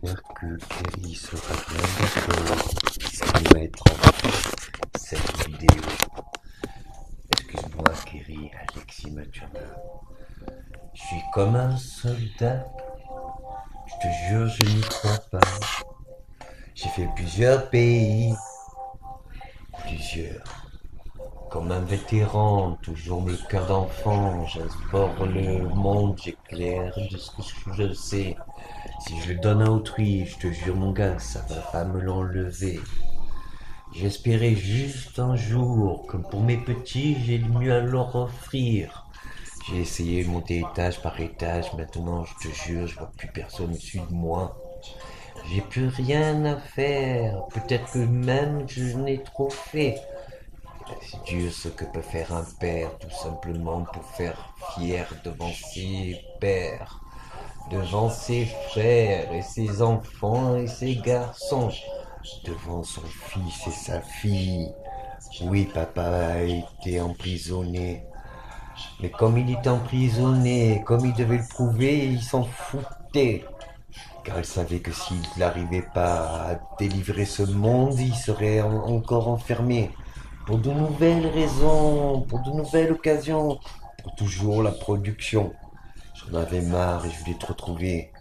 J'espère que Kerry sera bien d'accord de mettre en place cette vidéo. Excuse-moi Kerry, Alexis Mathurin. Je suis comme un soldat, je te jure je n'y crois pas. J'ai fait plusieurs pays, plusieurs. Comme un vétéran, toujours le cœur d'enfant, j'explore le monde, j'éclaire de ce que je sais. Si je le donne à autrui, je te jure mon gars, ça va pas me l'enlever. J'espérais juste un jour, comme pour mes petits, j'ai le mieux à leur offrir. J'ai essayé de monter étage par étage, maintenant je te jure, je vois plus personne au-dessus de moi. J'ai plus rien à faire, peut-être que même je n'ai trop fait. C'est dur ce que peut faire un père, tout simplement pour faire fier devant ses pères, devant ses frères et ses enfants et ses garçons, devant son fils et sa fille. Oui, papa a été emprisonné. Mais comme il était emprisonné, comme il devait le prouver, il s'en foutait. Car il savait que s'il n'arrivait pas à délivrer ce monde, il serait encore enfermé. Pour de nouvelles raisons, pour de nouvelles occasions, pour toujours la production. J'en avais marre et je voulais te retrouver.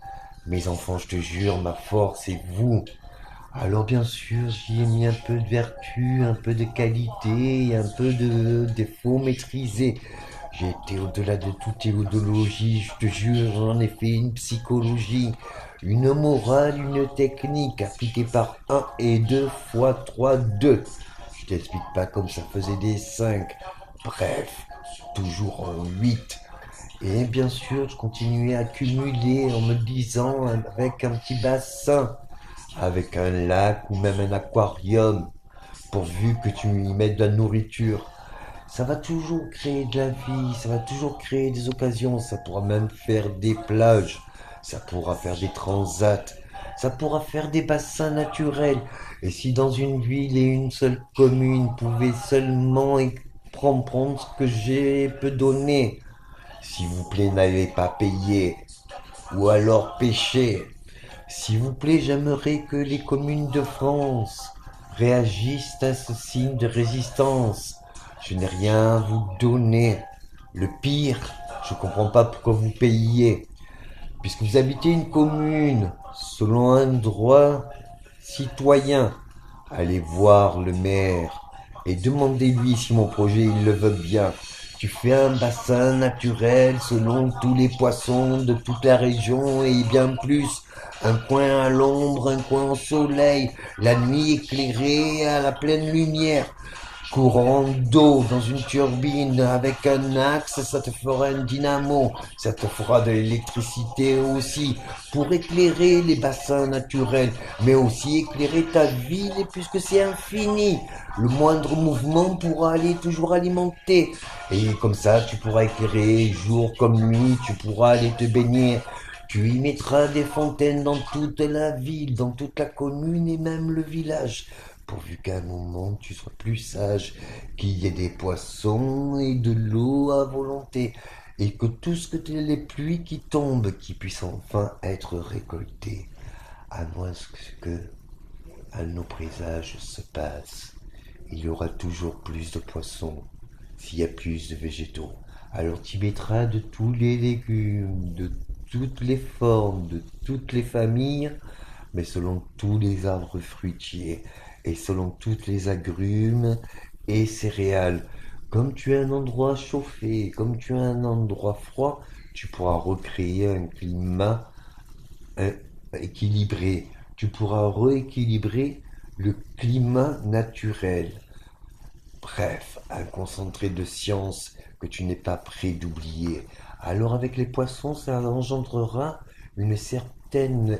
Mes enfants, je te jure, ma force, c'est vous. Alors bien sûr, j'y ai mis un peu de vertu, un peu de qualité et un peu de défaut maîtrisé. J'ai été au-delà de toute idéologie, je te jure, j'en ai fait une psychologie, une morale, une technique appliquée par un et 2 fois 3 2. Je t'explique pas comme ça faisait des 5. Bref, toujours en 8. Et bien sûr, je continuais à accumuler en me disant avec un petit bassin, avec un lac ou même un aquarium, pourvu que tu y mettes de la nourriture. Ça va toujours créer de la vie, ça va toujours créer des occasions, ça pourra même faire des plages, ça pourra faire des transats, ça pourra faire des bassins naturels. Et si dans une ville et une seule commune pouvaient seulement prendre ce que j'ai peux donner, s'il vous plaît, n'allez pas payer, ou alors pêcher. S'il vous plaît, j'aimerais que les communes de France réagissent à ce signe de résistance. Je n'ai rien à vous donner. Le pire, je comprends pas pourquoi vous payiez. Puisque vous habitez une commune, selon un droit citoyen, allez voir le maire et demandez-lui si mon projet il le veut bien. Tu fais un bassin naturel selon tous les poissons de toute la région et bien plus. Un coin à l'ombre, un coin au soleil, la nuit éclairée à la pleine lumière. Courant d'eau dans une turbine avec un axe, ça te fera un dynamo, ça te fera de l'électricité aussi pour éclairer les bassins naturels, mais aussi éclairer ta ville puisque c'est infini. Le moindre mouvement pourra aller toujours alimenter et comme ça tu pourras éclairer jour comme nuit, tu pourras aller te baigner. Tu y mettras des fontaines dans toute la ville, dans toute la commune et même le village pourvu qu'à un moment tu sois plus sage, qu'il y ait des poissons et de l'eau à volonté, et que tout ce que les pluies qui tombent, qui puissent enfin être récoltées, à moins que à nos présages se passe. Il y aura toujours plus de poissons, s'il y a plus de végétaux. Alors tu mettras de tous les légumes, de toutes les formes, de toutes les familles, mais selon tous les arbres fruitiers et selon toutes les agrumes et céréales. Comme tu as un endroit chauffé, comme tu as un endroit froid, tu pourras recréer un climat euh, équilibré. Tu pourras rééquilibrer le climat naturel. Bref, un concentré de science que tu n'es pas prêt d'oublier. Alors avec les poissons, ça engendrera une certaine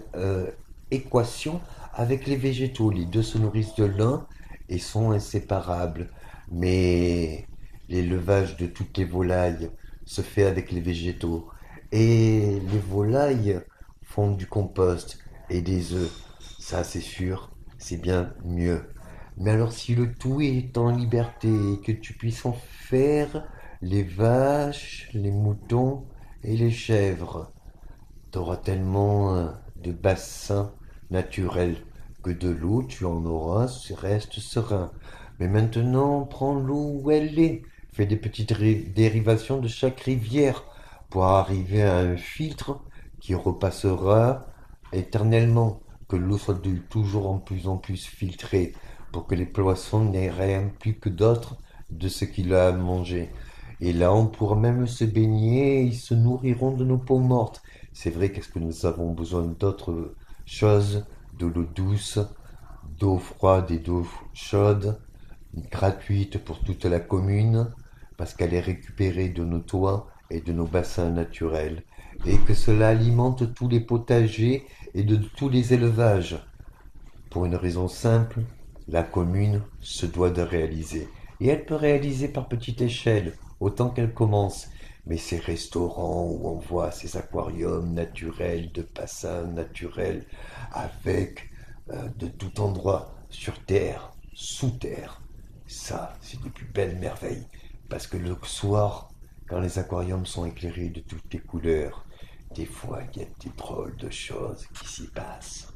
équation avec les végétaux. Les deux se nourrissent de l'un et sont inséparables. Mais l'élevage de toutes les volailles se fait avec les végétaux. Et les volailles font du compost et des œufs. Ça, c'est sûr, c'est bien mieux. Mais alors si le tout est en liberté et que tu puisses en faire les vaches, les moutons et les chèvres, t'auras tellement de bassins naturel. Que de l'eau, tu en auras, reste serein. Mais maintenant, prends l'eau où elle est. Fais des petites dérivations de chaque rivière pour arriver à un filtre qui repassera éternellement. Que l'eau soit toujours en plus filtrée pour que les poissons n'aient rien plus que d'autres de ce qu'il a à manger. Et là, on pourra même se baigner et ils se nourriront de nos peaux mortes. C'est vrai qu'est-ce que nous avons besoin d'autres choses, de l'eau douce, d'eau froide et d'eau chaude, gratuite pour toute la commune, parce qu'elle est récupérée de nos toits et de nos bassins naturels, et que cela alimente tous les potagers et de tous les élevages. Pour une raison simple, la commune se doit de réaliser. Et elle peut réaliser par petite échelle, autant qu'elle commence. Mais ces restaurants où on voit ces aquariums naturels, de bassins naturels, avec de tout endroit, sur terre, sous terre, ça, c'est des plus belles merveilles. Parce que le soir, quand les aquariums sont éclairés de toutes les couleurs, des fois, il y a des drôles de choses qui s'y passent.